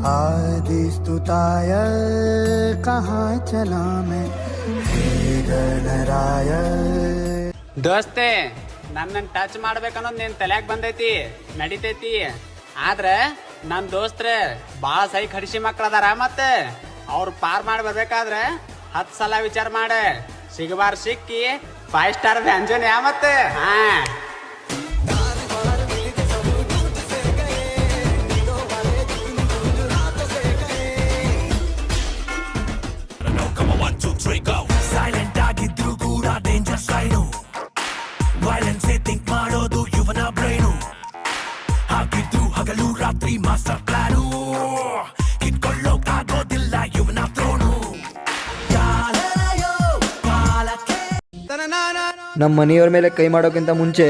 आदि स्तुताय कहाँ चला मैं हे गणराय. ದೋಸ್ತೆ ನನ್ನ ಟಚ್ ಮಾಡ್ಬೇಕನ್ನೋದು ನಿನ್ ತಲ್ಯಾಗ ಬಂದೈತಿ ನಡಿತೈತಿ. ಆದ್ರ ನನ್ ದೋಸ್ತ್ರ ಬಾಳ ಸೈ ಖಡಿಸಿ ಮಕ್ಕಳದಾರ. ಮತ್ತೆ ಅವ್ರು ಪಾರ್ ಮಾಡಿ ಬರ್ಬೇಕಾದ್ರೆ 10 ಸಲ ವಿಚಾರ ಮಾಡ. ಸಿಗಬಾರ್ ಸಿಕ್ಕಿ 5 ಸ್ಟಾರ್ ವ್ಯಂಜನ ಮತ್ತೆ. ಹಾ ಸೈಲೆಂಟ್ ಆಗಿದ್ರು ಕೂಡ ಡೇಂಜರ್ ಸೈನು. ವೈಲೆನ್ಸ್ ಥಿಂಕ್ ಮಾಡೋದು ಇವನ ಬ್ರೈನು. ಹಾಗಿದ್ರು ಹಗಲು ರಾತ್ರಿ ಮಾಸ್ಟರ್ ಪ್ಲಾನು. ಕಿತ್ಕೊಳ್ಳೋಕ್ ಆಗೋದಿಲ್ಲ ಇವನ ಥ್ರೋನು. ನಮ್ಮ ಮನೆಯವ್ರ ಮೇಲೆ ಕೈ ಮಾಡೋಕ್ಕಿಂತ ಮುಂಚೆ